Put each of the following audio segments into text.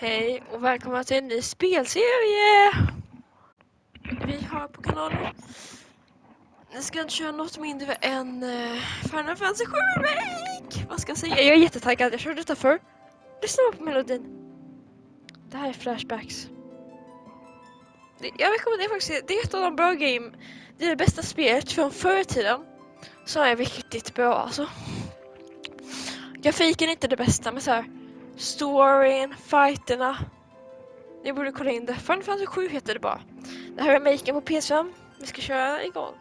Hej och välkomna till en ny spelserie! Vi har på kanalen. Jag ska inte köra något mindre än Final Fantasy 7 remake! Vad ska jag säga? Jag är jättetaggad, jag körde detta förr. Lyssna på melodin. Det här är flashbacks. Jag rekommenderar faktiskt, det är ett av de bra game. Det är det bästa spelet från förr i tiden. Så är riktigt bra alltså. Grafiken är inte det bästa, men så här storyn, fighterna. Ni borde kolla in det. Final Fantasy 7 heter det bara. Det här är remaken på PS5. Vi ska köra igång.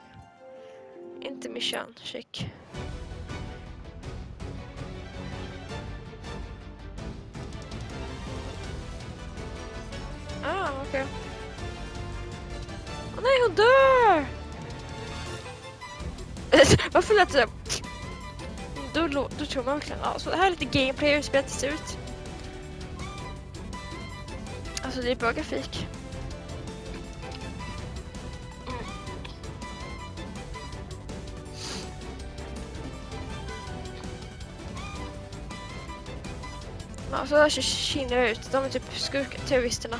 Intermission, check. Okej. Åh nej, hon dör! Varför lät det? Då tror man verkligen. Så det här är lite gameplay hur spelet ser ut. Alltså det är bra grafik. Så där ser Kina ut. De är typ terroristerna.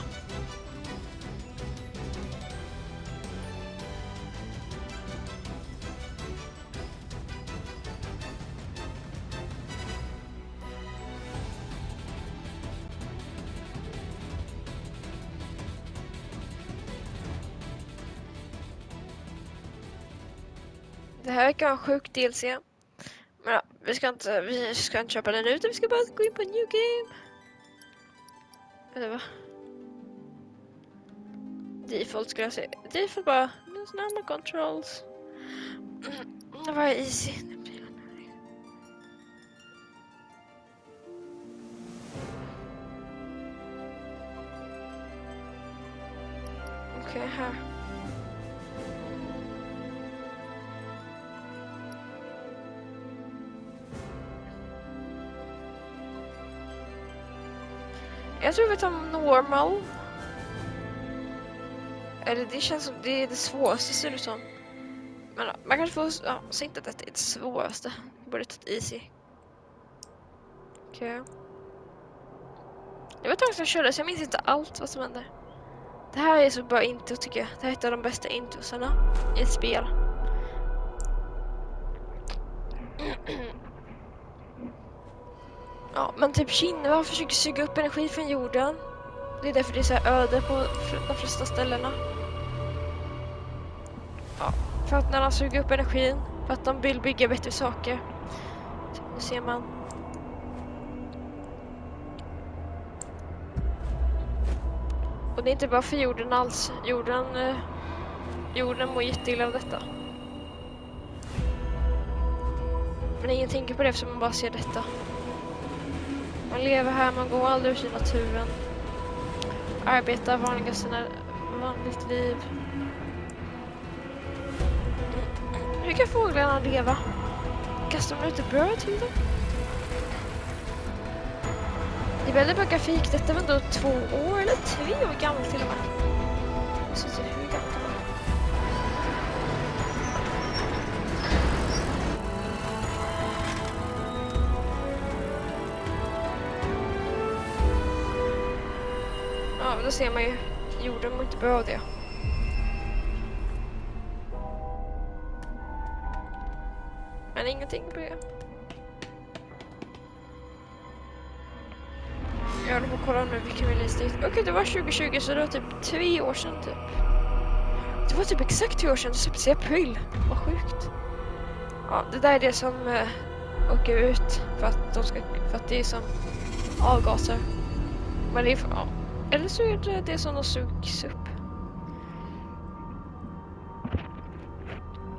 Det här kan vara en sjuk DLC. Men ja, vi ska inte köpa den ut, vi ska bara gå in på new game. Eller va? Default ska jag säga. Default bara, normal controls. Det var easy. Okej, här. Jag tror vi tar normal. Eller det känns som det är det svåraste ser det ut som. Men man kanske får säga inte att detta är det svåraste. Jag borde ta easy. Okej. Jag vet inte om jag körde så jag minns inte allt vad som hände. Det här är så bra intro tycker jag. Det här är ett av de bästa introsarna i ett spel. Ja, men typ Kina försöker suga upp energi från jorden. Det är därför det är så här öde på de flesta ställena. Ja, för att när de suger upp energin, för att de vill bygga bättre saker. Typ, nu ser man. Och det är inte bara för jorden alls. Jorden mår jätteilla av detta. Men ingen tänker på det eftersom man bara ser detta. Man lever här, man går aldrig ut i naturen. Arbetar vanligt liv. Hur kan fåglarna leva? Kastar man ut bröd till dem? Det är väldigt bra grafik. Detta var ändå 2 år eller 3 år gammalt till och med. Jag syns inte hur gammalt det var. Ja, då ser man ju jorden mår inte bra av det. Men ingenting på det. Jag håller på att kolla nu vilken release date. Okej, det var 2020 så det var typ 3 år sedan typ. Det var typ exakt 3 år sedan, det släpptes i april. Vad sjukt. Ja, det där är det som åker ut för att det är som avgaser. Men det är eller så är det det som de sugs upp.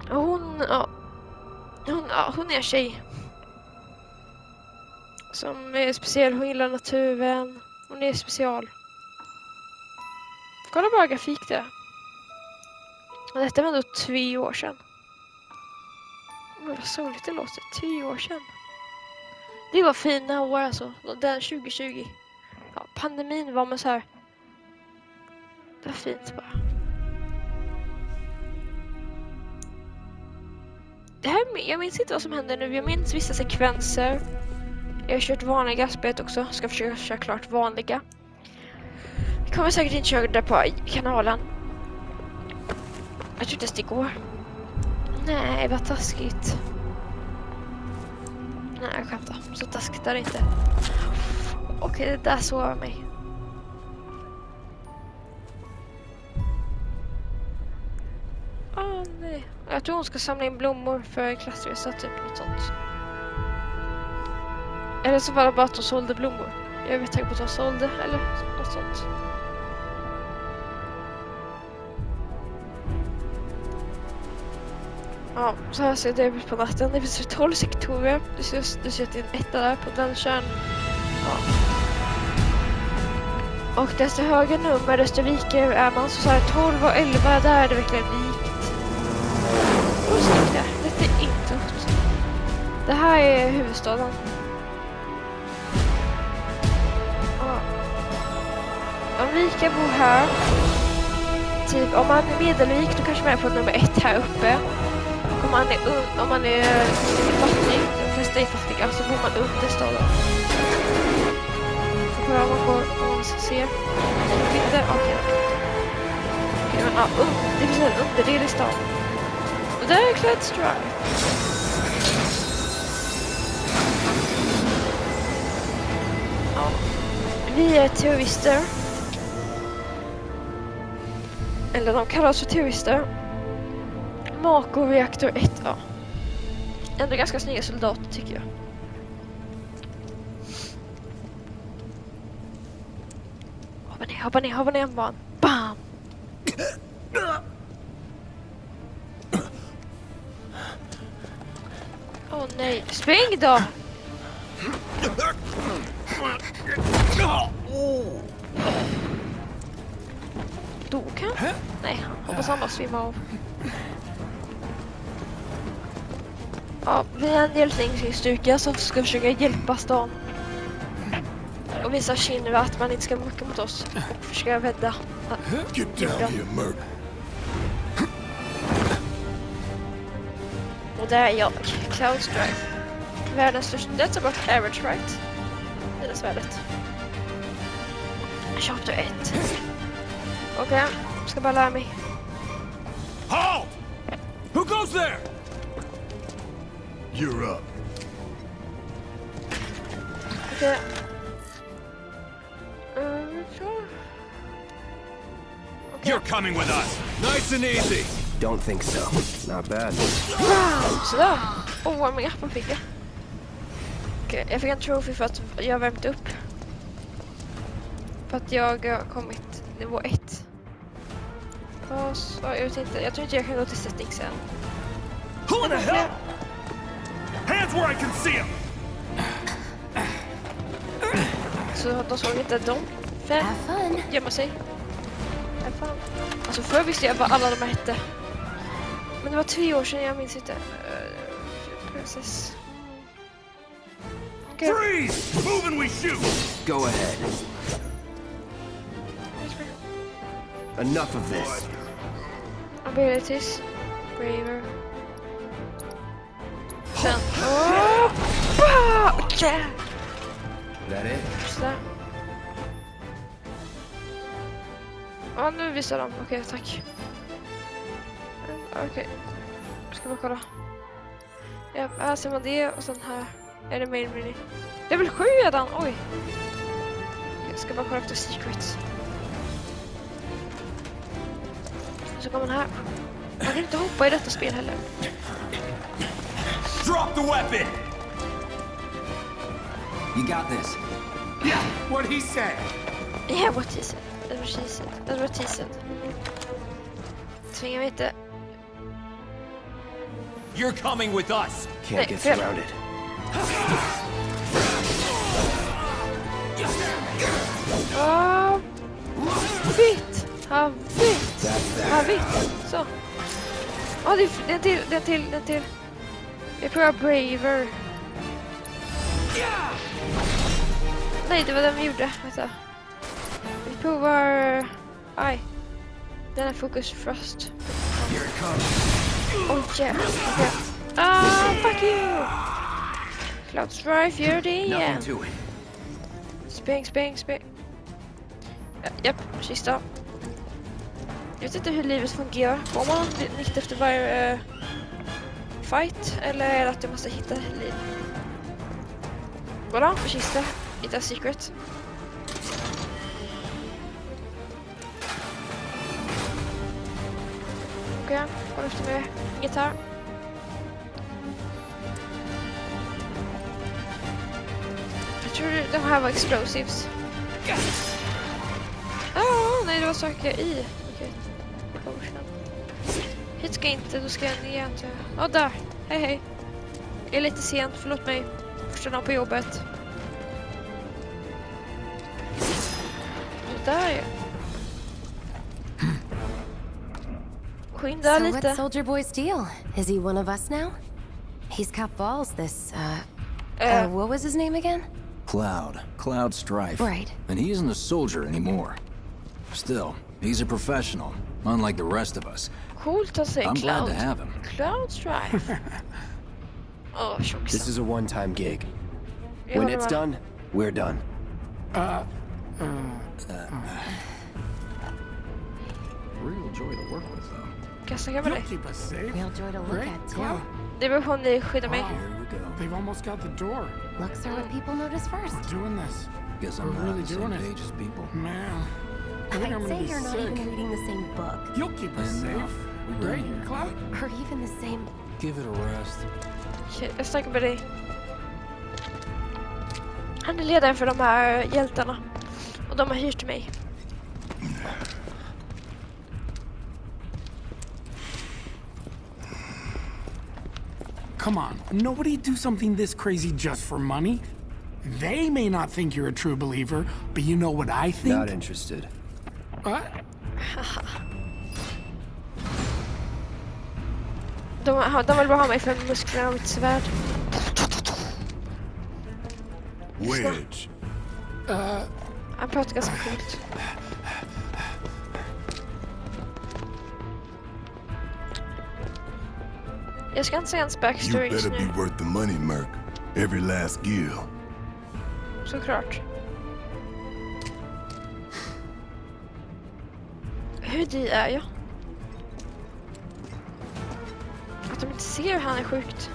Hon är en tjej. Som är speciell, hon gillar naturen. Hon är special. Kolla bara grafik där. Och detta var ändå 3 år sedan. Men vad soligt det låter, 3 år sedan. Det var fina år alltså, den 2020. Ja, pandemin var med så här. Det var fint bara. Det här, jag minns inte vad som händer nu, jag minns vissa sekvenser. Jag har kört vanliga spelet också, ska försöka köra klart vanliga. kommer säkert inte köra det på kanalen. Jag tror inte det går. Nej, vad taskigt. Nej, jag skämtar. Så taskigt är det inte. Okej, det där såg mig. Nej. Jag tror hon ska samla in blommor för klassresa, typ något sånt. Eller så var det bara att de sålde blommor. Jag vet inte på att de sålde eller något sånt. Ja, så här ser det ut på natten. Det finns 12 sektorer. Du ser att det är en etta där på den kärn. Ja. Och desto högre nummer, desto rikare är man. Så här 12 och 11, där är det verkligen rikt. Och så det. Detta är inte hot. Det här är huvudstaden. Ja. De rika bor här. Typ, om man är medelrik då kanske man är på nummer 1 här uppe. Om man är fattig, de flesta är fattiga, så bor man under staden. Så kolla om man ska se. Inte, okej. Men ja, det finns en underdel i staden. Och där är Clyde's Drive. Ja. Vi är terrorister. Eller de kallas för terrorister. Mako reaktor 1, ja. Ändå ganska snygga soldater tycker jag. Hoppa ner en barn. Bam! Åh nej, spring då! Dog han? Nej, hoppas han bara svimmar av. Ja, vi är en hjälpningsstyrka som ska försöka hjälpa stan. Och visa Shinra att man inte ska mucka mot oss. Och försöka rädda jorden. Och där är jag, Clyde's Drive. Världens största, that's about average, right? Det är det svärdet. Chapter 1. Okej, ska bara lära mig. Halt! Who goes there? You're up. Okej. You're coming with us. Nice and easy. Don't think so. Not bad. Wow, sådär. Vad många appar fick jag. Okej, jag fick en trophy för att jag värmt upp. För att jag har kommit nivå 1. Så jag vet inte, jag tror inte jag kan gå till setting sen. Who in the hell? Hands where I can see them. Så de såg inte dem. Fem. Gömma sig. Fan. Alltså förr visste jag vad alla de hette. Men det var 3 år sedan, jag minns inte. Precis. Okay. Freeze! Move and we shoot! Go ahead. Enough of this. Abilities. Braver. Sen. Oh! Yeah. That it? Sådär. Ja, nu visar de. Okej, tack. Okej. Ska bara kolla. Ja, här ser man det och sen här är det main menu. Det är väl 7 redan? Oj. Jag ska bara kolla efter secrets. Så kommer man här. Man kan inte hoppa i detta spel heller. Drop the weapon! You got this. Yeah, what he said. Yeah, what he said. That's what she said. That's what he said. Tvinga mig inte. You're coming with us. Can't get surrounded. Vitt! Vitt! Så. Det är till. Jag provar braver. Nej, det var den vi gjorde. Vänta. Vi provar... Aj. Den är fokus först. Oh yeah. Okay. Fuck you! Clyde's Drive, gör det igen. Spring. Japp, kista. Jag vet inte hur livet fungerar. Får man nytt efter varje fight? Eller är det att jag måste hitta liv? Kolla, kista. Hitta secret. Okej, kolla efter mig. Inget här. Jag tror de här var explosives. Nej, det var saker i. Okej. Hit ska jag inte, då ska jag ner. Ja, där. Hej, hej. Jag är lite sent, förlåt mig. Första dagen på jobbet. Där är skynda So lite. what's Soldier Boy's deal? Is he one of us now? He's got balls, this, what was his name again? Cloud Strife. Right. And he isn't a soldier anymore. Still, he's a professional, unlike the rest of us. Coolt att säga I'm glad Cloud. to have him. Cloud Strife. Åh, tjocksa. This is a one-time gig. Jag When håller it's med. done, we're done. Real joy to work with, though. Kasta kan med You'll dig. keep us safe. Real joy to look Right? at, too. Wow. Det beror på om ni skyddar mig. Wow. Here we go. They've almost got the door. Looks are what people notice first. We're doing this. Guess We're I'm not really on the same doing it. page as people. Man. I think I'm I'd gonna say be you're not sick. even reading the same book. You'll keep us Enough. safe. We Right, really Cloud? Or even the same... Give it a rest. Okej, jag snackar med dig. Han är ledaren för de här hjältarna. Och de har hyrt mig. Come on. Nobody do something this crazy just for money. They may not think you're a true believer, but you know what I think? Not interested. What? De vill bara ha mig för musklerna och mitt svärd. Wedge. Han pratar ganska coolt. Jag ska inte säga hans You backstory just better nu. be worth the money, Merc. Every last gill. Såklart. Hur dyr är jag? Att de inte ser hur han är sjukt.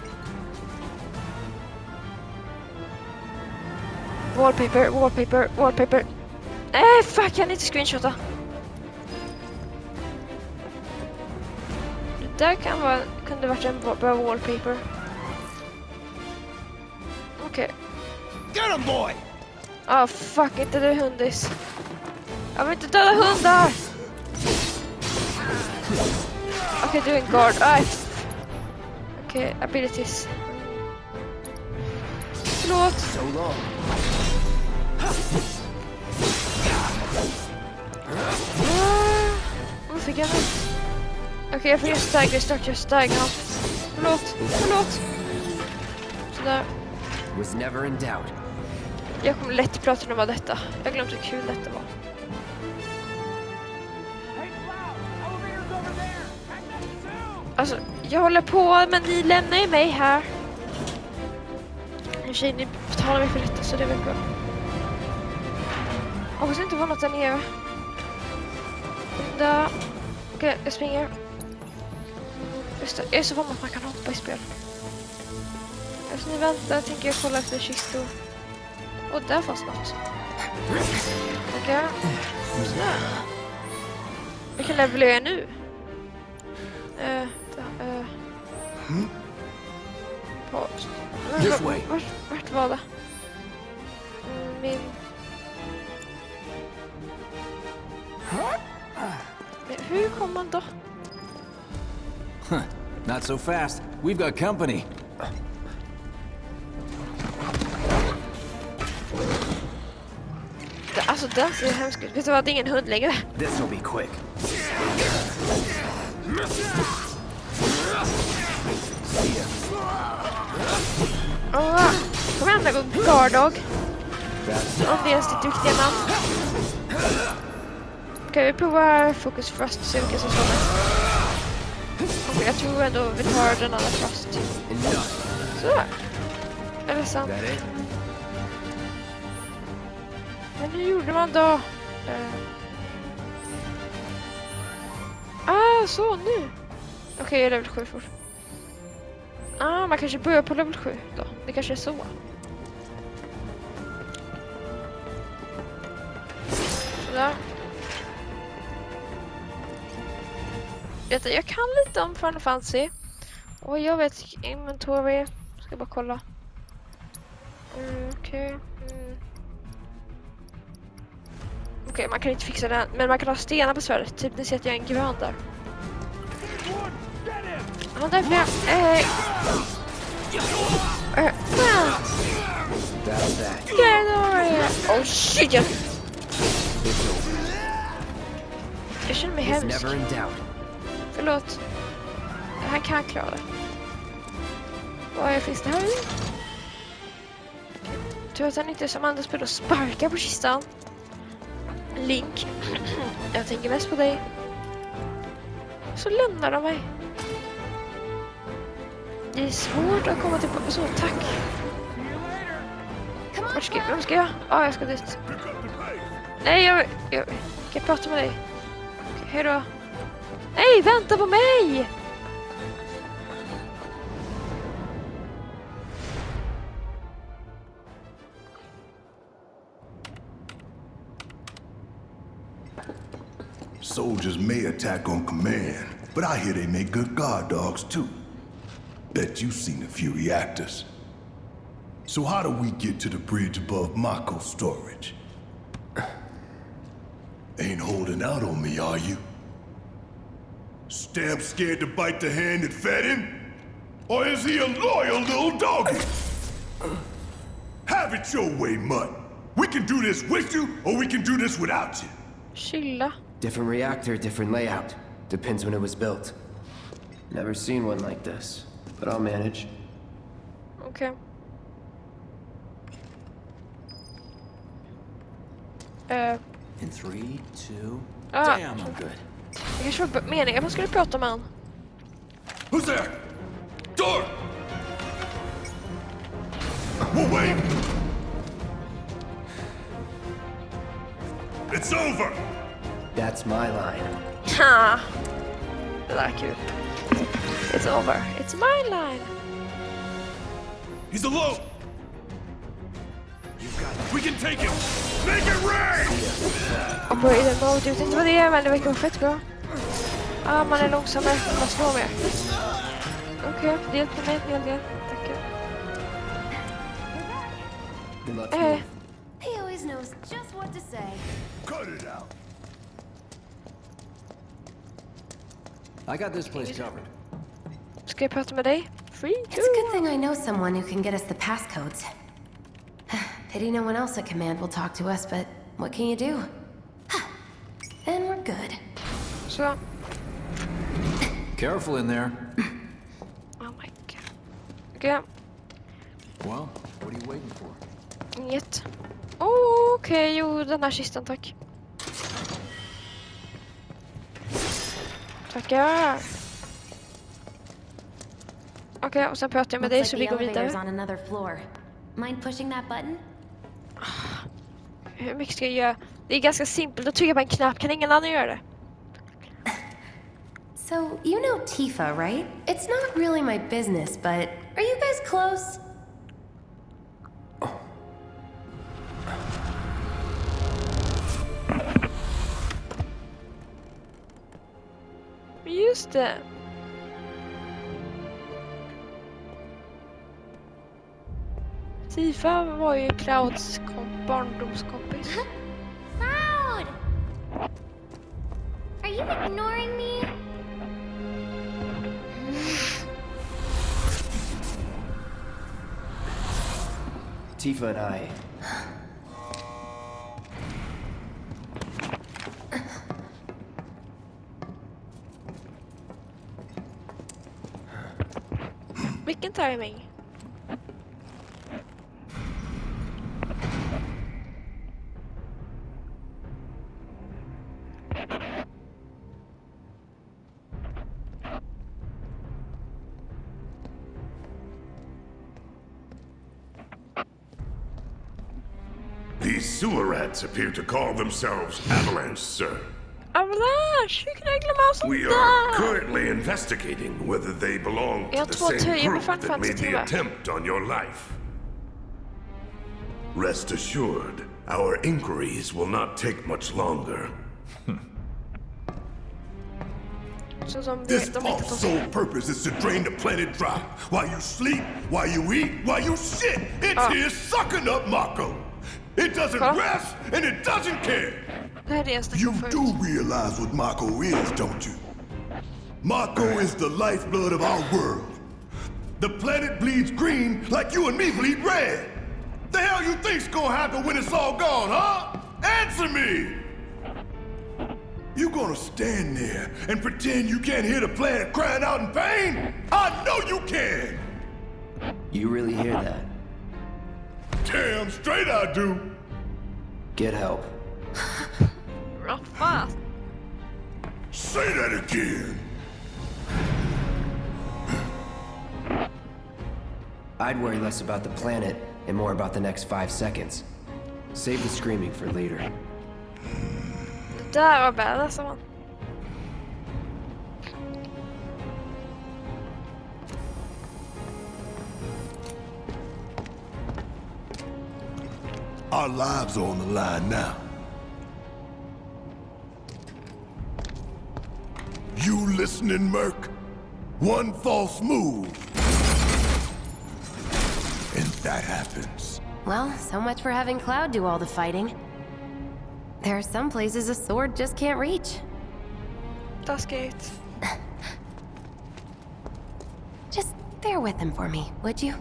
Wallpaper, wallpaper, wallpaper. Nej, fuck, jag kan inte screenshotta. Det där kunde varit en bra wallpaper. Okej. Get him, boy! Ah, fuck, inte du hundis. Jag vill inte döda hundar! Okej, du är en guard. Aj. Okej, abilities. Förlåt. So long. Vad fick jag nu? Okej, jag får just stagger stagger. Förlåt. Sådär. Was never in doubt. Jag kommer lätt prata om detta. Jag glömde hur kul detta var. Alltså, jag håller på, men ni lämnar ju mig här. I och för sig, ni betalar mig för detta, så det är väl bra. Jag hoppas inte vara något där nere. Där. Okej, jag springer. Just det, jag är så van att man kan hoppa i spel. Eftersom ni väntar tänker jag kolla efter kistor. Och där fanns något. Okej. Sådär. Vilken level är jag nu? Pause. This way. Vart var det? Min... Hur kom man då? Not so fast. We've got company. Alltså den ser hemskt ut. Vet du vad, det är ingen hund längre. This'll be quick. Kom igen där, Gardog. Om det är ens ditt riktiga namn. Okej, vi provar Focus Frost och se vilka som står med. Okej, jag tror ändå vi tar den andra Frost. Så. Är det sant? That it? Men hur gjorde man då? så nu. Okej, level 7 fort. Man kanske börjar på level 7 då. Det kanske är så. Sådär. Jag kan lite om Final Fantasy. Och jag vet inventory. Ska bara kolla. Okej. Okej, man kan inte fixa den. Men man kan ha stenar på svärdet. Typ, ni ser att jag är en grön där. Ja, därför jag... Oh shit! Jag känner mig hemsk. Förlåt. Han kan klara det. Vad finns det här i? Tur att han inte är som andra spel och sparkar på kistan. Link. Jag tänker mest på dig. Så lämnar de mig. Det är svårt att komma tillbaka. Så, tack. Vart ska jag? Ja, jag ska dit. Nej, jag kan prata med dig. Okej, hej då. Nej, vänta på mig! Soldiers may attack on command, but I hear they make good guard dogs too. Bet you've seen a few reactors. So how do we get to the bridge above Mako storage? Ain't holding out on me, are you? Stamp scared to bite the hand that fed him? Or is he a loyal little doggy? Have it your way, Mutt. We can do this with you, or we can do this without you. Chilla. Different reactor, different layout. Depends when it was built. Never seen one like this, but I'll manage. Okay. In 3, 2... Ah. Damn, I'm good. Det kanske var meningen man skulle prata med han. Who's there? Door! We'll wait! It's over! That's my line. Ha! Det där är kul. It's over. It's my line. He's alone! We can take him! Make it rain! Och i den mode, jag vet inte vad det är, men det verkar vara fett bra. Man är långsammare, man slår mer. Okej, det hjälper mig en hel del. Tackar. He always knows just what to say. Cut it out! I got this place covered. Ska jag prata med dig? Free? It's a good thing I know someone who can get us the passcodes. Pity no one else at command will talk to us, but what can you do? Then we're good. Så. Careful in there. Oh my god. Okej. Well, what are you waiting for? Inget. Okej, jo, den här kistan, tack. Tackar. Okej, och sen pratar jag med dig så vi går vidare. Mind pushing that button? Hur mycket ska jag göra? Det är ganska simpelt att trycka på en knapp. Kan ingen annan göra det? So, you know Tifa, right? It's not really my business, but are you guys close? Just det. Tifa var ju Clouds barndomskompis. Cloud! Are you ignoring me? Tifa and I. Vilken timing? These sewer rats appear to call themselves Avalanche, sir. Avalanche! Hur kunde jag glömma sånt We are där? currently investigating whether they belong to Jag the tror att same jag group fan that fanns made the till det. attempt on your life. Rest assured, our inquiries will not take much longer. Så som This de false hittat oss. sole purpose is to drain the planet dry. While you sleep, while you eat, while you shit, it's here sucking up Mako. It doesn't rest and it doesn't care. Det här är det jag snackade You om förut. do realize what Mako is, don't you? Mako is the lifeblood of our world. The planet bleeds green like you and me bleed red. The hell you think's gonna happen when it's all gone, huh? Answer me! You gonna stand there and pretend you can't hear the planet crying out in pain? I know you can! You really hear that? Damn straight I do! Get help. Vad fan? Say that again! I'd worry less about the planet and more about the next 5 seconds. Save the screaming for later. Det där var badass man. Our lives are on the line now. You listening, Merc? One false move. And that happens. Well, so much for having Cloud do all the fighting. There are some places a sword just can't reach. Taskigt. Just bear with him for me, would you?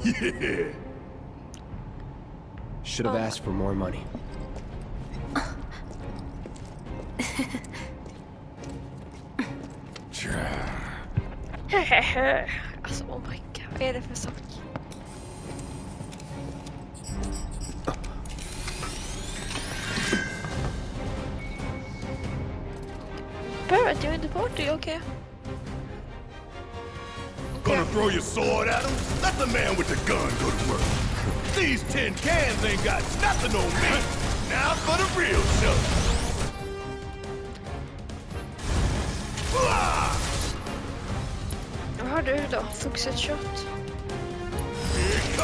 Yeah. Should have asked for more money. Alltså oh my god, vad är det för sak? Barrett, you're in the party, okay? Gonna throw your sword at him? Let the man with the gun go to work. These tin cans ain't got nothing on me. Now for the real show. Vad har du då? Fuxet kött?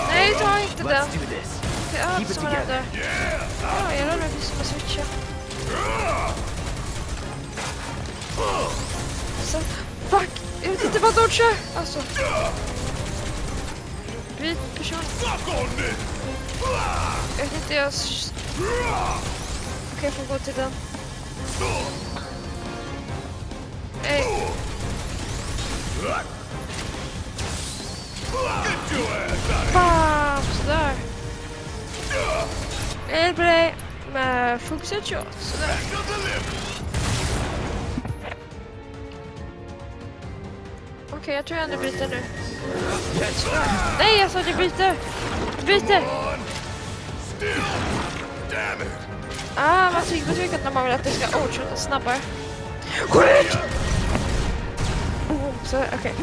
Nej, ta inte den. Let's do this. Det är allt som är där. Ja, jag rör mig som att switcha. Så, fuck! Jag vet inte vad de kör! Alltså. Byt person. Jag vet inte, jag... Okej, jag får gå till den. Hej. Bam! Sådär. Jag hjälper dig med fuxet shot. Sådär. Okej, jag tror jag ändå byter nu. Nej, jag sa att jag byter! Jag byter! Man trycker på trycket när man vill att det ska åtskjuta snabbare. Skjut! Så, okej.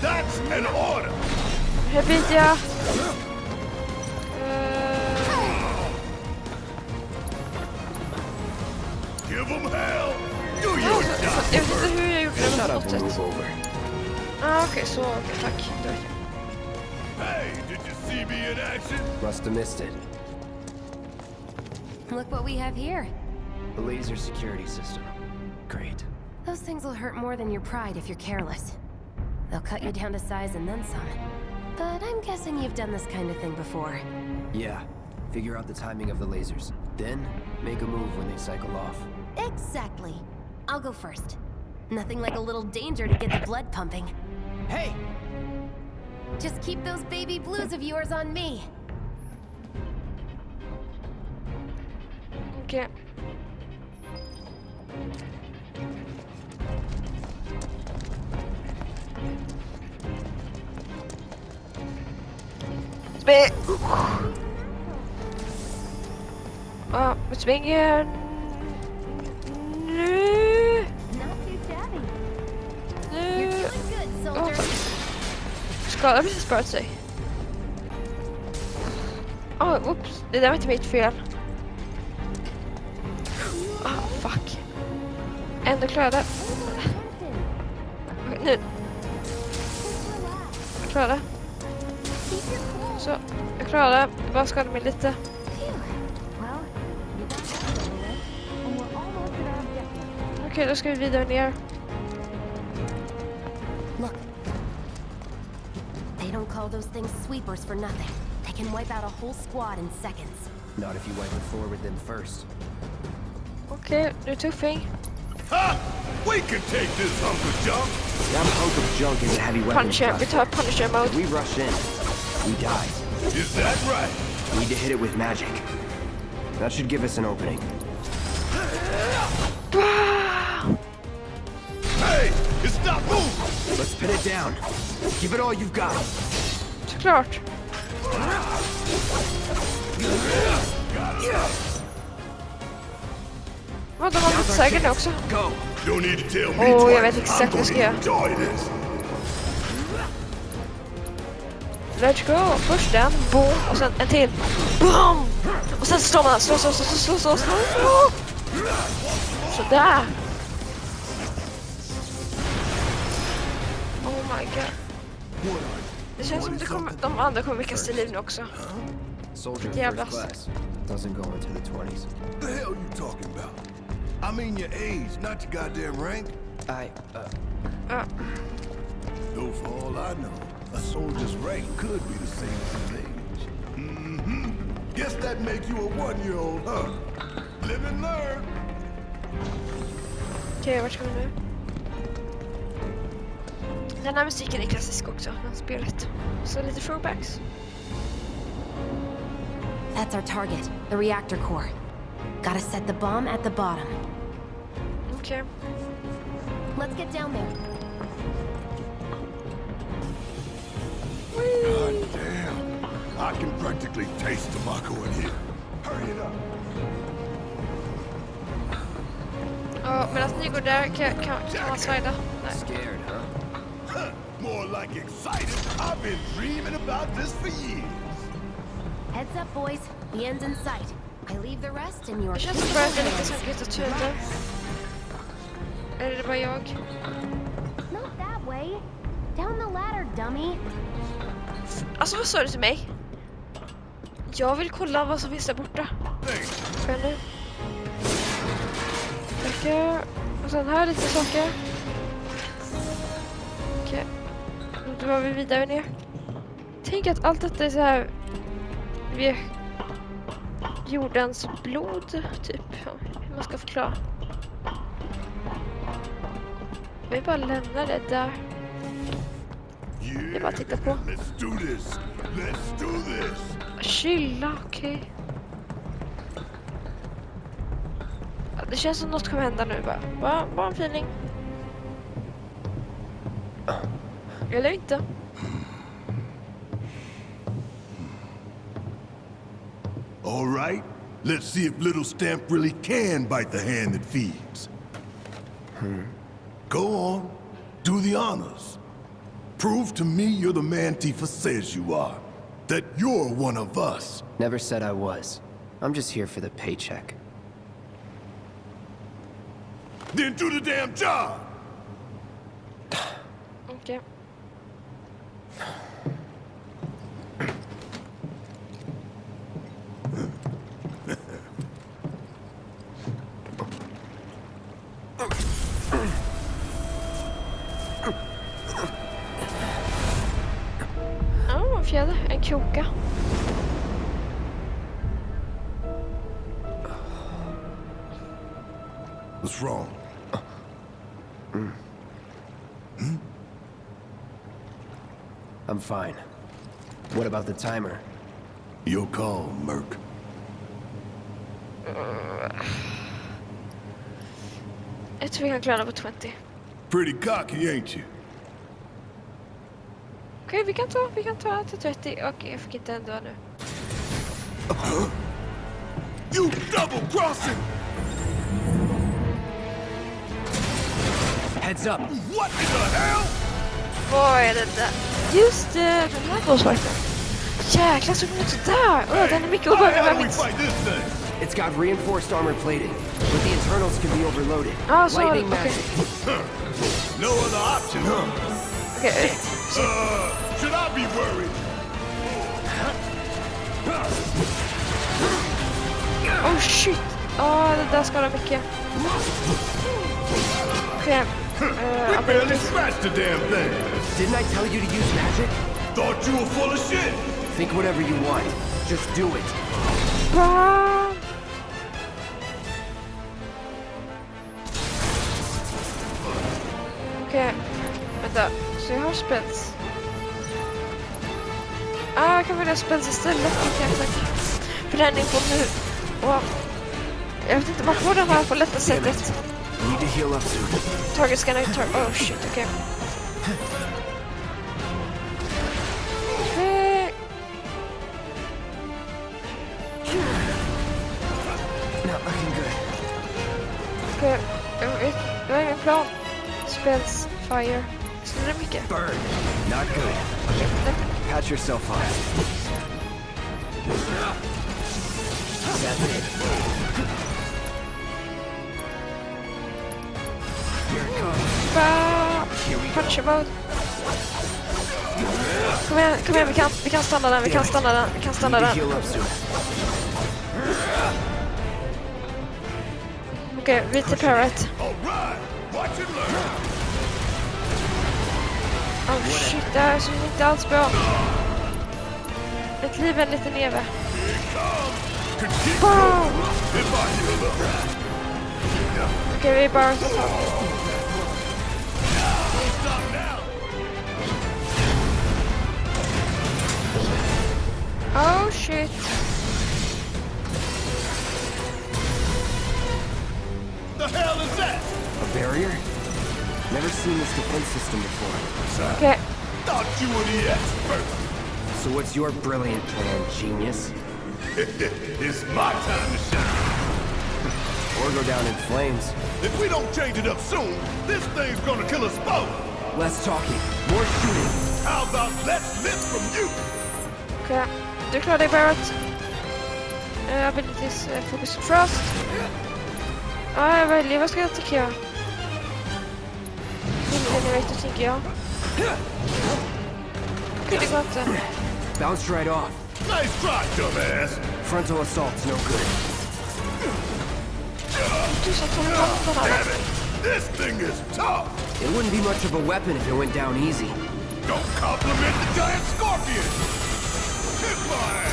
That's an order. Här byter jag. Give them hell. Do your Jag job. vet inte hur jag gjorde det med Shut up and flottet. move over. Okej, så okej, tack. Då vet jag. Hey, did you see me in action? Must have missed it. Look what we have here. The laser security system. Great. Those things will hurt more than your pride if you're careless. They'll cut you down to size and then some. But I'm guessing you've done this kind of thing before. Yeah. Figure out the timing of the lasers. Then, make a move when they cycle off. Exactly. I'll go first. Nothing like a little danger to get the blood pumping. Hey! Just keep those baby blues of yours on me. Okej. Ja, vi svänger nu. Not too shabby. Nu. You're doing good, soldier. Skala precis sparat sig. Oops. Det där var inte mitt fel. Fuck. Ändå klarade jag det. Nu. Jag klarade det. Så, jag klarade det. Jag bara skadade mig lite. Okej, då ska vi vidare ner. Look. They don't call those things sweepers for nothing. They can wipe out a whole squad in seconds. Not if you wipe the floor with them first. Okej, du är tuffing. Ha! We can take this hunk of junk. That hunk of junk is a heavy weapon. Punisher, vi tar Punisher If mode. we rush in, we die. Is that right? We need to hit it with magic. That should give us an opening. Hey, it's not moving. Let's pin it down. Give it all you've got. Såklart. Vad, de har blivit säkert nu också. Go. Don't need to tell me Jag vet twice. exakt vad jag ska göra. Enjoy this. Let's go. Först den, boom, och sen en till. Boom! Och sen slår man, slå. Sådär. Oh my god. Det känns som de andra kommer kasta liv nu också. Soldier Jävlar. first class. Doesn't go into the 20s. The hell you talking about? I mean your age, not your goddamn rank. Though for all I know, a soldier's rank could be the same as his age. Mm-hmm. Guess that make you a 1-year-old, huh? Live and learn. Okej, vart ska vi nu? Den här musiken är klassisk också, den spelet. Så lite throwbacks. That's our target, the reactor core. Gotta set the bomb at the bottom. Okej. Let's get down there. God damn. I can practically taste tobacco in here. Hurry it up. Ja, medan ni går där kan man slida. Nej. Scared, huh? More like excited. I've been dreaming about this for years. Heads up, boys. The end's in sight. I leave the rest in your Det känns som att det är lite som Greta Thunberg. Eller är det bara jag? Not that way. Down the ladder, dummy. Alltså vad sa du till mig? Jag vill kolla vad som finns där borta. Får jag nu? Tackar. Och sen här lite saker. Okej. Då var vi vidare ner. Tänk att allt detta är så här... Vi jordens blod, typ. Ja, hur man ska förklara. Vi bara lämnar det där. Jag bara tittar på. Let's do this. Let's do this. Chilla, okej. Ja, det känns som något kommer hända nu bara. Bara en feeling. Eller inte. All right. Let's see if little Stamp really can bite the hand that feeds. Go on. Do the honors. Prove to me you're the man Tifa says you are. That you're one of us. Never said I was. I'm just here for the paycheck. Then do the damn job. Okej. Ja, en fjäder. En kroka. What's wrong? I'm fine. What about the timer? Your call, Merc. Jag tror vi kan klara på 20. Pretty cocky, ain't you? Okej, vi kan ta till 30. Okej, jag fick inte ändå nu. You double crossing! Heads up! What in the hell? Vad är det där? Just det, den här gåsvakten. Jäklar, så går inte där. Den är mycket obehaglig How med do we mitt. fight this thing? It's got reinforced armor plating, but the internals can be overloaded. Ah, så Lightning okej. magic. No other option, huh? Okej. Should I be worried? Oh shit. Det där skadar mycket. Okej. We barely scratched the damn thing. Didn't I tell you to use magic? Thought you were full of shit. Think whatever you want. Just do it. Bam! Okej. Vänta. Så jag har spels. Jag kan välja spels istället. Okej, tack. Förändring på nu. Wow. Jag vet inte varför den här på lätta sättet. Need to heal up soon. Target scanner. Oh shit, okej. Not looking good. Okej, jag har ingen plan. Spells, fire. Så det är mycket. Burn. Not good. Patch yourself up. That's it. Here it comes. Punch mode. Kom igen, vi kan stanna den, vi kan stanna den. Need to heal up soon. Okej, vi till Parrot. All right. Watch and learn. Oh shit, det här är inte alls bra. Ett liv är en liten neve. Boom! Okej, vi är bara så. Oh shit. The hell is that? A barrier? Never seen this defense system before. Okej. Thought you were the expert. So what's your brilliant plan, genius? It's my time to shine. Or go down in flames. If we don't change it up soon, this thing's gonna kill us both. Less talking, more shooting. How about less lift from you? Okej. Du klarar dig, Barrett. Abilities, focus trust. Jag väljer. Vad ska jag tycka? Generator tänker jag. Okej, det går inte. Bounced right off. Nice try, dumbass. Frontal assault's no good. Du sa ta den Damn här. it. This thing is tough. It wouldn't be much of a weapon if it went down easy. Don't compliment the giant scorpion. Kiss my ass.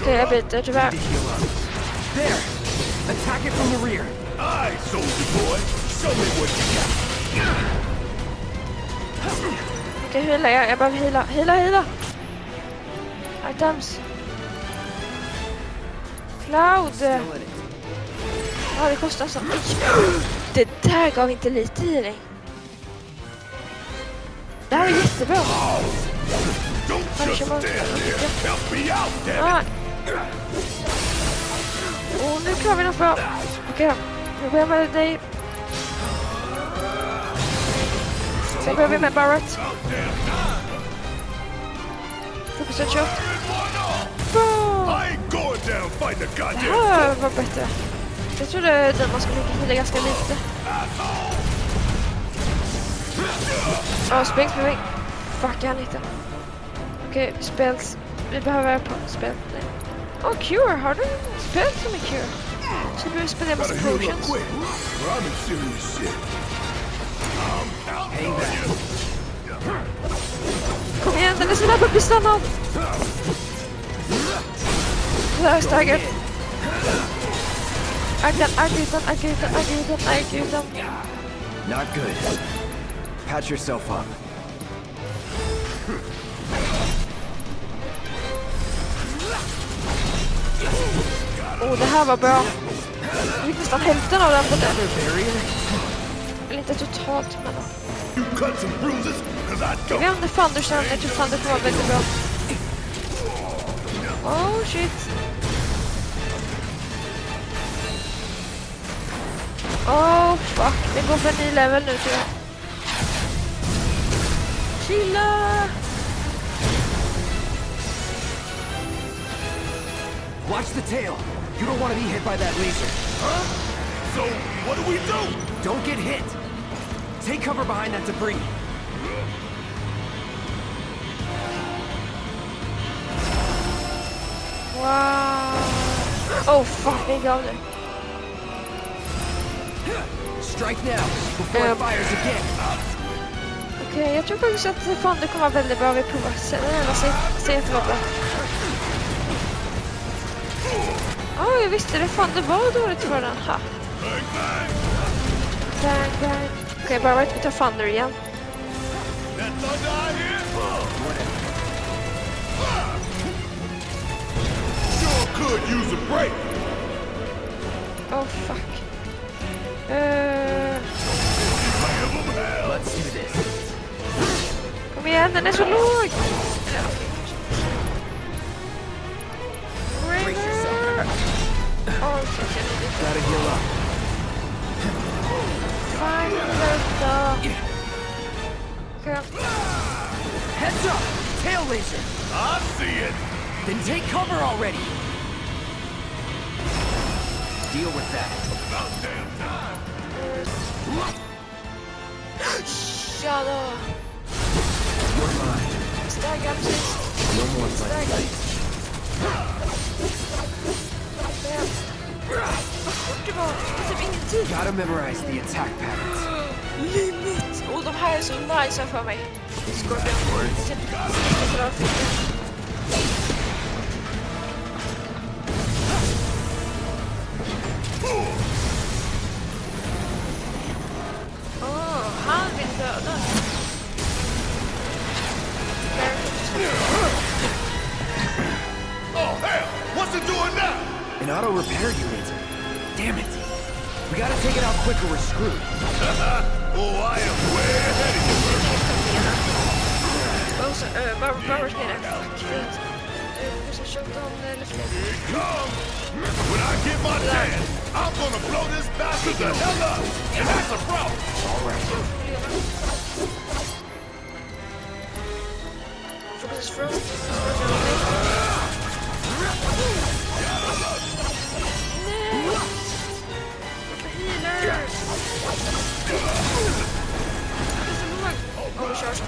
Okej, jag byter tyvärr. To heal up. There! Attack it from the rear. Aye, soldier boy. Show me what you got. Okej, hila. Jag behöver hila. Hila. Items. Cloud. Ja, det kostar så mycket. Det där gav inte lite healing. Det här är jättebra. Don't just stand there. Help me out, damn it. Nu klarar vi något bra. Okej, nu börjar med dig. Sen börjar vi med Barrett. Fokus ett shot. Boom! I ain't going down fighting a Det goddamn här var bättre. Jag trodde den man skulle hila ganska lite. Spring. Fuck, jag hann inte. Okej, spells. Vi behöver spel. Cure. Har du spel som är cure? Så du spela massa Gotta heal up potions. quick, or I'm in serious shit. Hang back. Kom igen, den är så nära att bli stannad. Det här är staggered. Aggruten. Not good. Patch yourself up. Det här var bra. Jag fick nästan hälften av den på den. Barrier? Eller inte totalt, men... You cut some bruises, 'cause I Vi don't. använder Thunder sen. Jag tror Thunder kommer vara väldigt bra. Oh shit. Oh fuck. Det går för en ny level nu tror jag. Chilla! Watch the tail. You don't want to be hit by that laser. Huh? So, what do we do? Don't get hit. Take cover behind that debris. Wow. Oh fuck, jag gav det. Strike now before it fires again. Okej, jag tror faktiskt att Thunder kommer vara väldigt bra. Vi provar sen. Se att det var bra. Jag visste det. Thunder var dåligt för den. Ha. Bang, bang. Okej, bara vi tar Thunder igen. Sure could use a break. Oh fuck. Let's do this. Kom igen, den är så låg. Brace yourself. Oh shit. Gotta heal up. Fine, okay. Heads up! Tail laser! I see it. Then take cover already! Deal with that. About damn time. Shut up. You're mine. Stag up, please. No more playing nice. Gotta memorize the attack patterns. Limit! Och de här är så nice för mig. Scorpion. Han vill döda. Oh, hell! What's it doing now? An auto repair unit. Damn it. We gotta take it out quick or we're screwed. Oh, I am way ahead of you. Barbers menar fuck. Måste köpa om luften. Here it comes. When I get my chance, I'm gonna blow this bastard the hell up. And that's a problem. All right. Focus is frozen.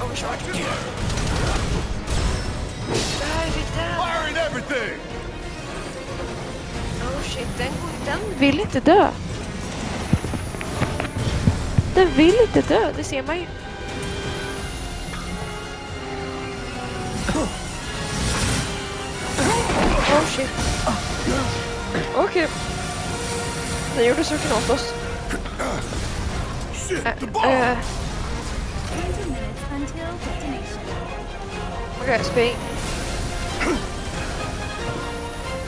Overcharge. Firing everything. Oh shit, den vill inte dö. Den vill inte dö, det ser man ju. Oh shit. Okej. Den gjorde saken åt oss. Shit, the bomb. Okej, spring.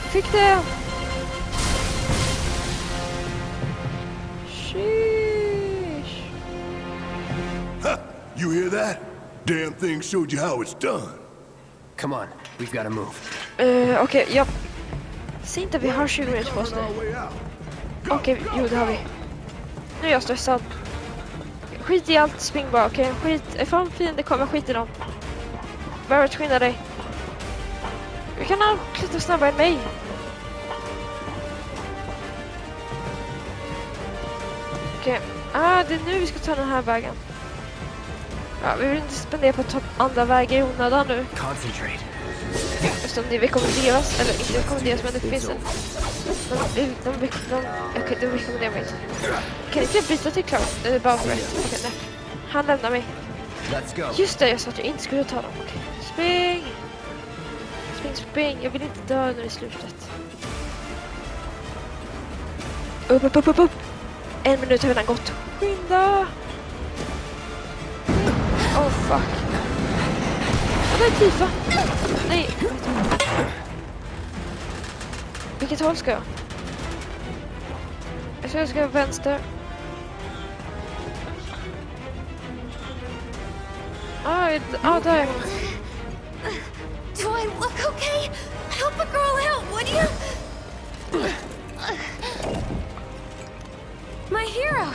Fick det. Sheesh. Huh, you hear that? Damn thing showed you how it's done. Come on, we've gotta move. Okej, ja. Säg inte att vi har 20 minuter på oss nu. Okej, jo det har vi. Nu är jag stressad. Skit i allt, spring bara, okej? Skit, ifall fienden kommer, skit i dem. Behöver skynda dig. Vi kan ha lite snabbare än mig. Okej. Det är nu vi ska ta den här vägen. Ja, vi vill inte spendera på att ta andra vägar i onödan nu. Concentrate. Just om det rekommenderas, eller inte rekommenderas, men det finns en... Okej, det rekommenderar mig inte. Kan inte jag byta till Cloud? Bara för rätt. Okej, nej. Han lämnar mig. Let's go. Just det, jag sa att jag inte skulle ta dem. Okej. Spring! Spring. Jag vill inte dö nu i slutet. Upp. 1 minut har redan gått. Skynda! Oh, fuck. Det är Tifa. Nej. Vilket håll ska jag? Jag tror jag ska vänster. Där. Do I look okay? Help a girl out, would you? My hero.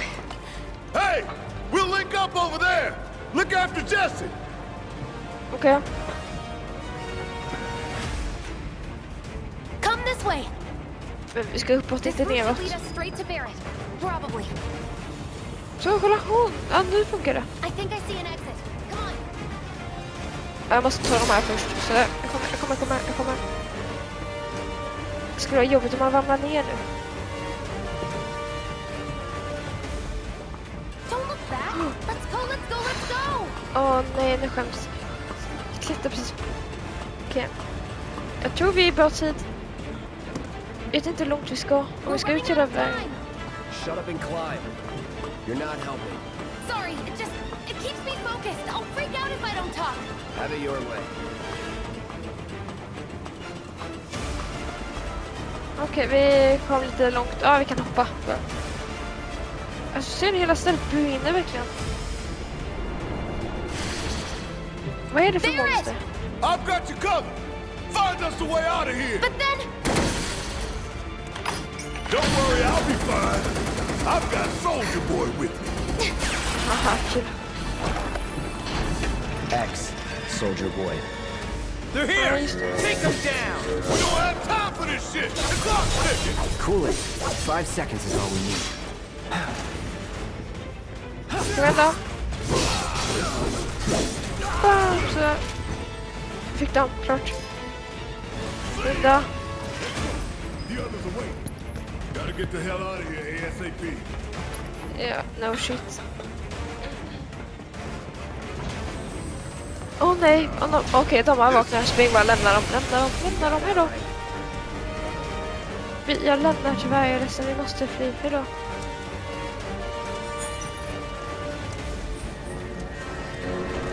Hey, we'll link up over there. Look after Jesse. Okay. Come this way. Men vi ska uppåt, This inte route neråt. should lead us straight to Barrett. Probably. Så kolla hon! Ja, nu funkar det. I think I see an exit. Come on. Jag måste ta de här först. Så jag kommer. Det skulle vara jobbigt om man ramlar ner nu. Don't look back. Let's go. Åh nej, nu skäms. Jag klättrar precis. Okej. Jag tror vi är i bra tid. Jag vet inte hur långt vi ska. Om vi ska ut hela vägen. Shut up and climb. You're not helping. Sorry, it keeps me focused. I'll freak out if I don't talk. Have it your way. Okej, vi kom lite långt. Ja, vi kan hoppa. Alltså, ser ni hela stället brinner verkligen? Vad är det för monster? I've got you covered. Find us the way out of here. But then... Don't worry, I'll be fine. I've got Soldier Boy with me. Haha, kul. X, Soldier Boy. They're here. Take them down. We don't have time for this shit. The clock's ticking. Cool it. 5 seconds is all we need. Ska vi vända? Bam, så. Fick den, klart. Vända. The others are waiting. Gotta get the hell out of here ASAP. Ja, no shit. Åh nej, okej, de har vaknat. Spring bara, lämna dem, hejdå. Jag lämnar tyvärr, jag är ledsen, vi måste fly, hejdå.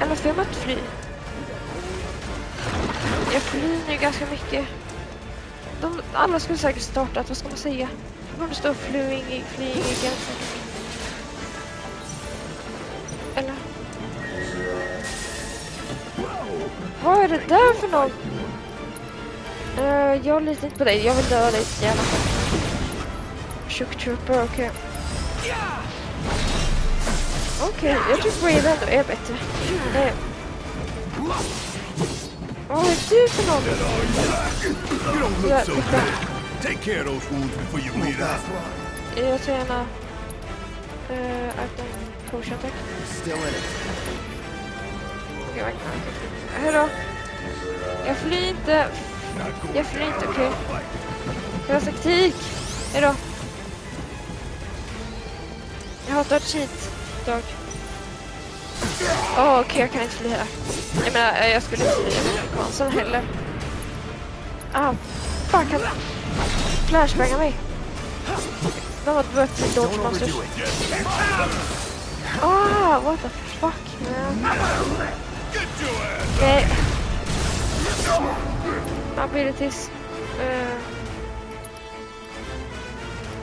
Eller får man inte fly? Jag flyr nu ganska mycket. Alla skulle säkert startat, vad ska man säga? Det borde stå flying again. Eller? Vad är det där för någon? Jag litar inte på dig. Jag vill döda dig i alla fall. Shook trooper, okej. Okej, jag tror Brave ändå är bättre. Vad är du för någon? You don't look so bad. Take care of those wounds before you bleed out. Jag tror gärna... potion, tack. Still in it. Hejdå. Jag flyr inte, okej. Jag har taktik. Hejdå. Jag hatar cheat, dag. Okej, jag kan inte fly här. Jag menar, jag skulle inte fly med konsen heller. Fuck, han flashbanga mig. De har börjat bli Dodge Monsters. What the fuck, man. Nej. Abilities.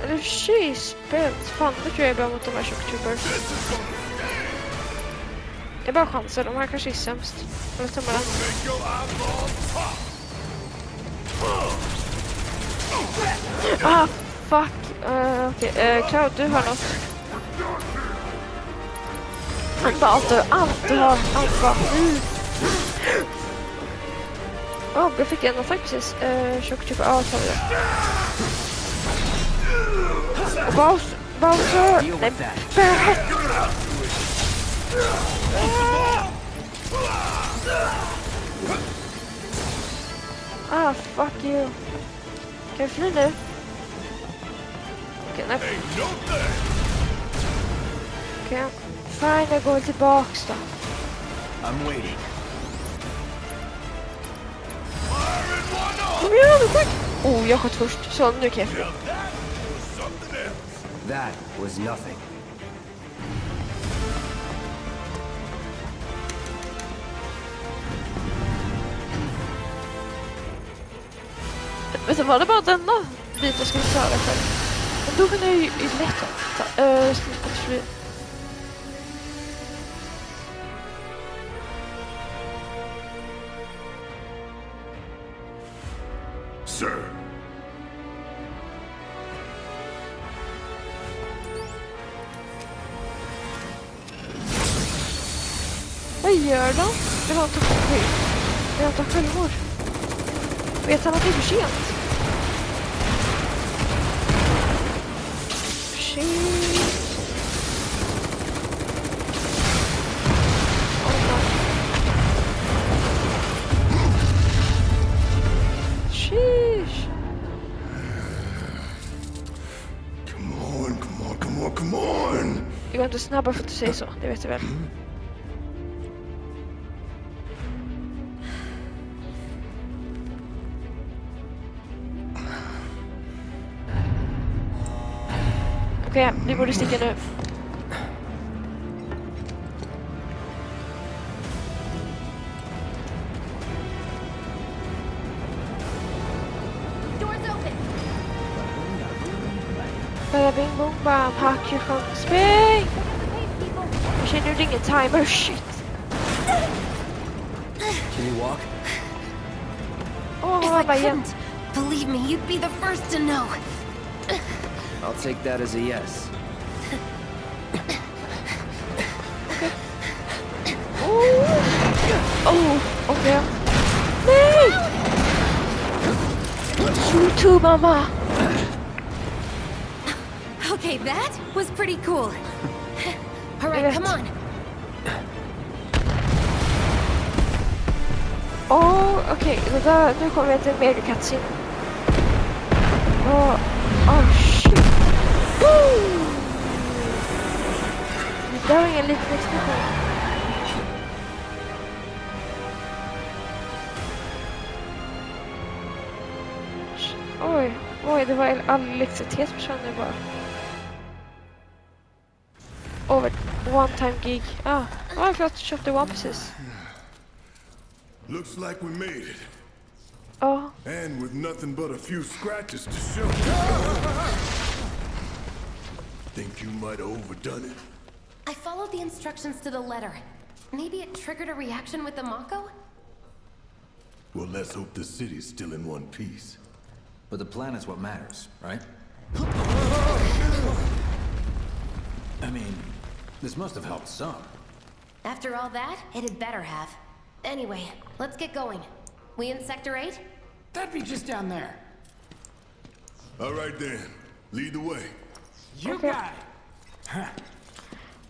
Eller cheese-spelt. Fan, det tror jag är bra mot de här shocktroopers. Det är bara chanser, de här kanske är sämst. Eller tummarna. Fuck. Okej, Cloud, du har något. Allt du har. Allt bara. Jag fick en attack precis. Shocktrooper, tar vi det. Bowser! Nej, Barrett! Fuck you. Kan jag fly nu? Okej, nej. Okej, fine, jag går tillbaks då. I'm waiting. Kom igen, skjut! Jag sköt först, så nu kan jag fly. That was nothing. Vet du vad, det var denna bit jag skulle klara själv. Men då kunde jag ju lätt slippa fly. Sir. Vad gör de? Det var inte självmord. Vet han att det är för sent? Sheesh. Come on! Det går inte snabbare för att du säger så, det vet du väl. Okej, vi borde sticka nu. Bada bing boom bam, hack you from spring! Jag känner ingen timer, shit. Can you walk? If Åh, I vad igen. couldn't, believe me, you'd be the first to know. I'll take that as a yes. Oh, okej. Nej! You too, mamma. Okay, that was pretty cool. All right, come on. Åh, okej. Nu kommer vi till en mega cutscene. Shit. Woo! Det var ingen liten explosion. Oj, det var all elektricitet försvann nu bara. Over one time gig. Jag klart köpte One Pieces. Looks like we made it. Ja. And with nothing but a few scratches to show. Think you might have overdone it? I followed the instructions to the letter. Maybe it triggered a reaction with the Mako? Well, let's hope the city's still in one piece. But the planet's what matters, right? I mean, this must have helped some. After all that, it had better have. Anyway, let's get going. We in Sector 8? That'd be just down there. All right then, lead the way. You Okay. got it.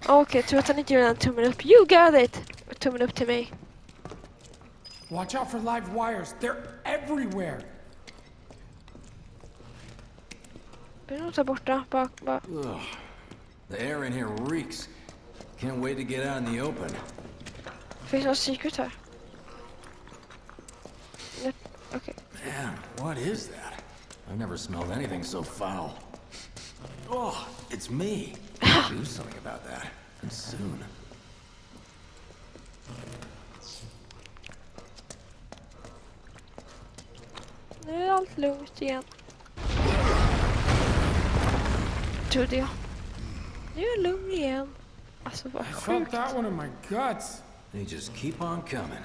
Okej, tur att han inte gör en tummen upp. You got it! Tummen upp till mig. Watch out for live wires. They're everywhere. Blir nog ta borta. Bak. Ugh. The air in here reeks. Can't wait to get out in the open. Finns något secret här? Okej. Man, what is that? I've never smelled anything so foul. Oh, it's me. Do something about that. And soon. Nu är allt lugnt igen. Trodde jag. Nu är det lugnt igen. Alltså vad I felt sjukt. that one in my guts. They just keep on coming.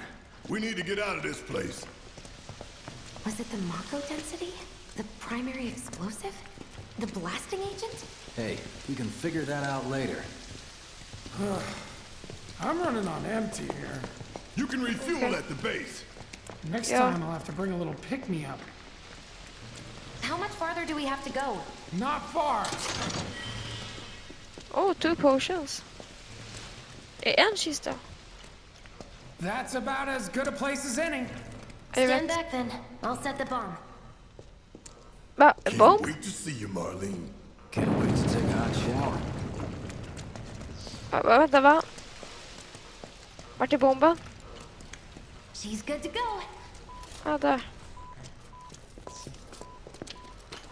We need to get out of this place. Was it the Mako density? The primary explosive? The blasting agent? Hey, we can figure that out later. I'm running on empty here. You can refuel Okay. at the base. Next Yeah. time I'll have to bring a little pick-me-up. How much farther do we have to go? Not far. Oh, 2 potions. En kista. That's about as good a place as any. Är det Stand rätt? back then. I'll set the bomb. Va? Can't Bomb? wait to see you, Marlene. Can't wait to take a hot shower. Vänta, va? Vart är bomben? She's good to go. Där.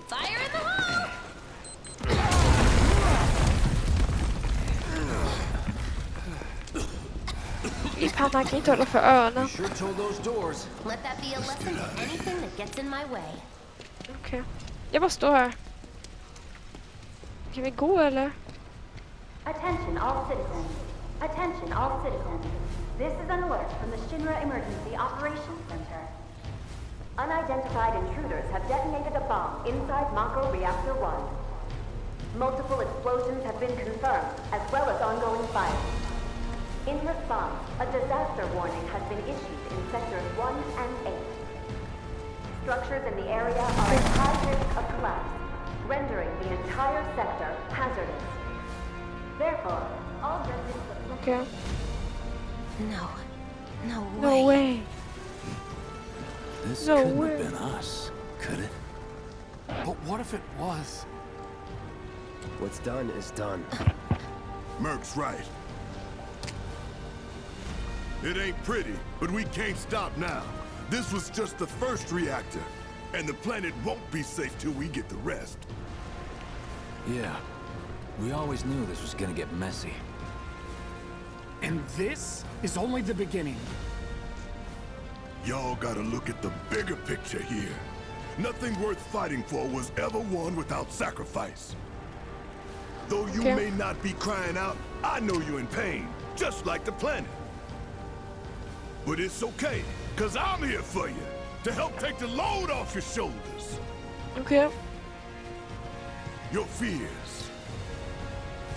Fire in the hole! Han kan inte hålla för öronen. You sure told those doors. Let that be a lesson to anything that gets in my way. Okej. Jag bara står här. Kan vi gå eller? Attention all citizens. Attention all citizens. This is an alert from the Shinra Emergency Operations Center. Unidentified intruders have detonated a bomb inside Mako Reactor 1. Multiple explosions have been confirmed, as well as ongoing fire. In response, a disaster warning has been issued in Sectors 1 and 8. Structures in the area are at high risk of collapse. rendering the entire sector hazardous. Therefore, all residents of Okay. No way. No way. This No couldn't way. have been us, could it? But what if it was? What's done is done. Merc's right. It ain't pretty, but we can't stop now. This was just the first reactor, and the planet won't be safe till we get the rest. Yeah. We always knew this was gonna get messy. And this is only the beginning. Y'all gotta look at the bigger picture here. Nothing worth fighting for was ever won without sacrifice. Though you Okay. may not be crying out, I know you're in pain, just like the planet. But it's okay, cause I'm here for you, to help take the load off your shoulders. Okay. Your fears,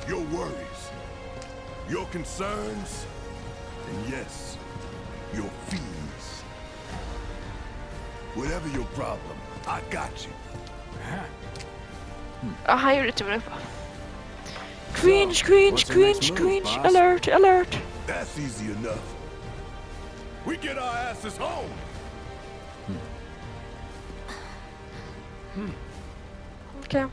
your worries, your concerns, and yes, your fears. Whatever your problem, I got you. Ja, han gjorde tummen upp. Cringe, cringe, What's the cringe, next move, cringe. boss? Alert, alert. That's easy enough. We get our asses home. Okej.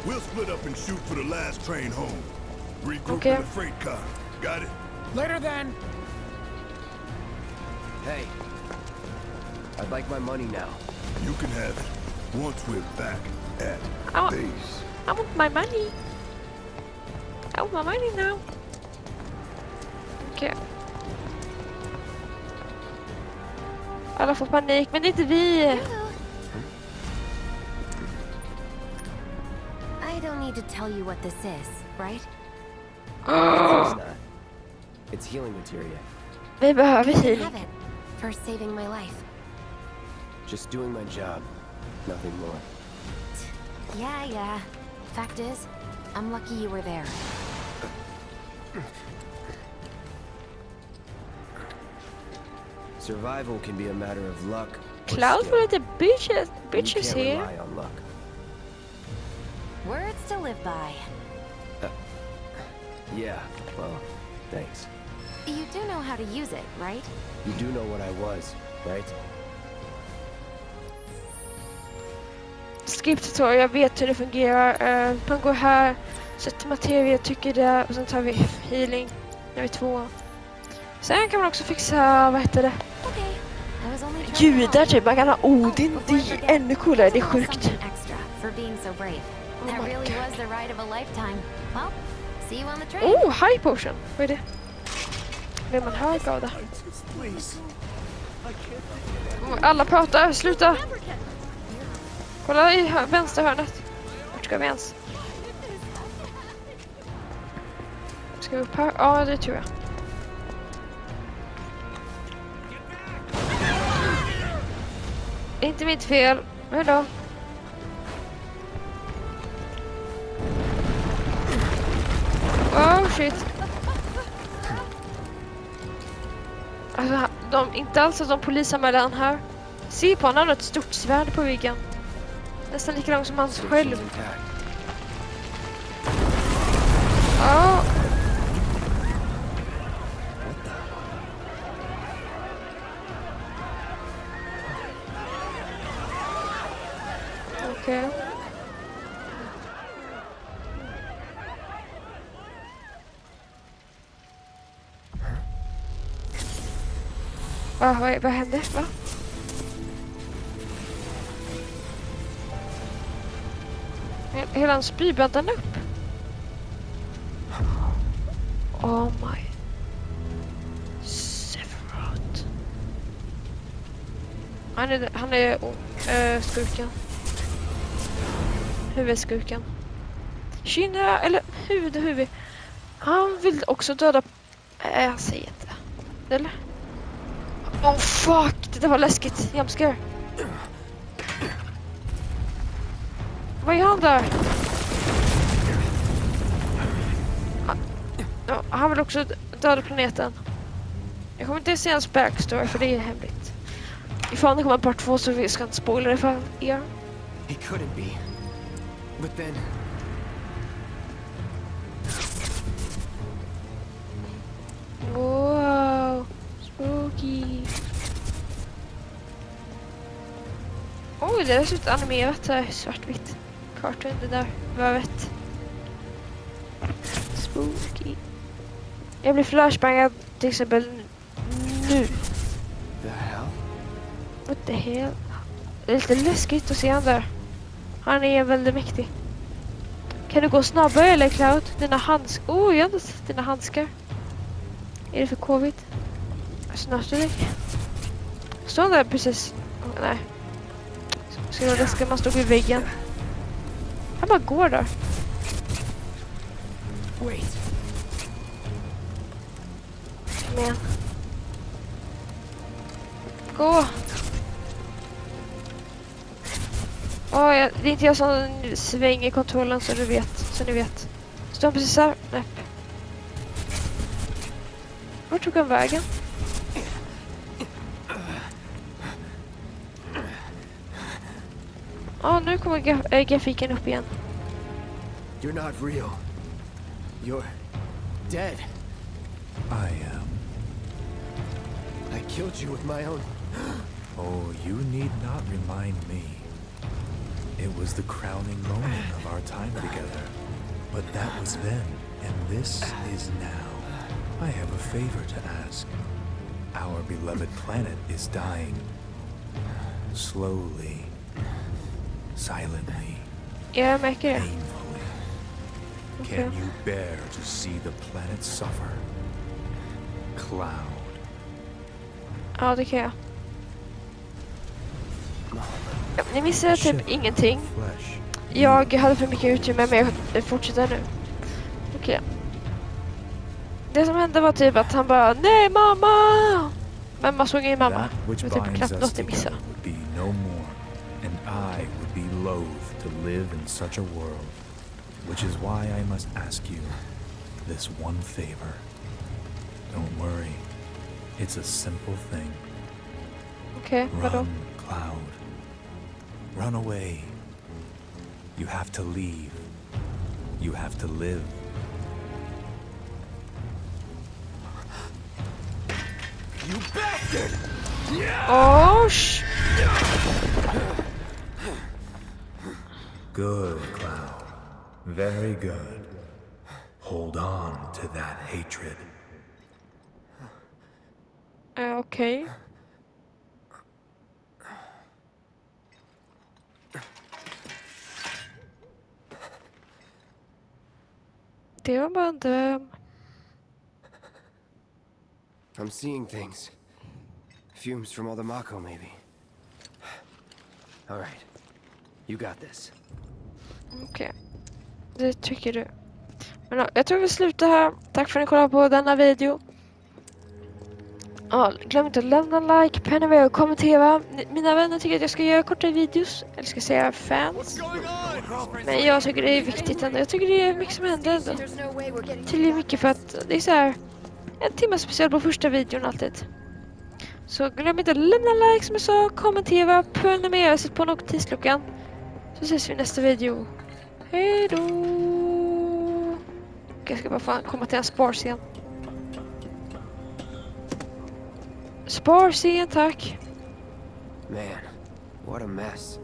We'll split up and shoot for the last train home. Regroup Okay. in the freight car. Got it? Later then. Hey. I'd like my money now. You can have it once we're back at Oh. base. I want my money. I want my money now. Okej. Alla får panik, men det är inte vi. I don't need to tell you what this is, right? Of course not. It's healing materia. Vi behöver You can healing. have it for saving my life. Just doing my job. Nothing more. Yeah. Fact is, I'm lucky you were there. Survival can be a matter of luck. or Cloud skill. får lite bitches You can't here. rely on luck. Words to live by. Yeah, well, thanks. You do know how to use it, right? You do know what I was, right? Skip tutorial, jag vet hur det fungerar. Man går här, sätter materia, trycker där och sen tar vi healing. Nu är vi 2. Sen kan man också fixa, vad heter det? Okay. I was only trying to Judar help. typ, man kan ha Odin, Before det I är forget, ännu coolare, det är something sjukt. extra for being so brave. Oh That my really God. was the ride of a lifetime. Well, see you on the train. Oh, high potion! Vad är det? Blir man hög av det? Alla pratar, sluta! Kolla i vänstra hörnet. Vart ska vi ens? Ska vi upp här? Ja, det tror jag. Inte mitt fel. Men då? Oh shit. Alltså, inte alls att de polisanmäler han här. Se på, han har ett stort svärd på ryggen. Nästan lika långt som hans själv. Station's intact. Ja. Okej. Vad hände? Va? Hela hans spybäntan upp. Oh my. Sephiroth. Han är skurken. Huvudskurken. Kina, eller huvud. Han vill också döda... jag säger inte. Eller? Oh fuck, det där var läskigt. Jamskar. Vad är han där? Han vill också döda planeten. Jag kommer inte se hans backstory för det är hemligt. Ifall det kommer en part 2 så vi ska inte spoila det för er. He couldn't be. But then... Wow, spooky. Oj, det är så animerat här, svartvitt. Kartan, det där vävet. Spooky. Jag blir flashbangad till exempel nu. The hell? What the hell? Det är lite läskigt att se han där. Han är väldigt mäktig. Kan du gå snabbare eller Cloud? Dina handskar. Oh, jag har inte sett dina handskar. Är det för covid? Snart är det. Står han där precis? Oh, nej. Ska man stå vid väggen? Han bara går där. Wait. Men. Gå. Det är inte jag som svänger kontrollen så du vet. Så ni vet. Står han precis här? Nej. Vart tog han vägen? Nu kommer grafiken upp igen. You're not real. You're dead. I am. I killed you with my own... Oh, you need not remind me. It was the crowning moment of our time together. But that was then, and this is now. I have a favor to ask. Our beloved planet is dying. Slowly. Silently. Jag märker det. Painfully. Can you bear to see the planet suffer? Cloud. Ja, det kan jag. Ja, ni missade typ ingenting. Jag hade för mycket utrymme men jag fortsätter nu. Okej. Det som hände var typ att han bara nej mamma! Men man såg ingen mamma. Det var typ knappt något jag missade. And I would be loath to live in such a world, which is why I must ask you this one favor. Don't worry, it's a simple thing. Okay, run, Cloud. Run away. You have to leave. You have to live. You bastard! Oh, sh! Good, Cloud. Very good. Hold on to that hatred. Okay. Det var bara en dröm. I'm seeing things. Fumes from all the Mako, maybe. All right. You got this. Okej. Det tycker du. Men ja, jag tror vi slutar här. Tack för att ni kollade på denna video. Ja, glöm inte att lämna en like, prenumerera och kommentera. Mina vänner tycker att jag ska göra korta videos. Eller ska säga fans. Men jag tycker det är viktigt ändå. Jag tycker det är mycket som händer ändå. Till mycket för att det är så här en timme speciellt på första videon alltid. Så glöm inte att lämna en like som jag sa, kommentera, prenumerera, sätt på notisklockan. Så ses vi i nästa video. Hej då! Jag ska bara komma till en sparscen. Sparscen, tack. Man, what a mess.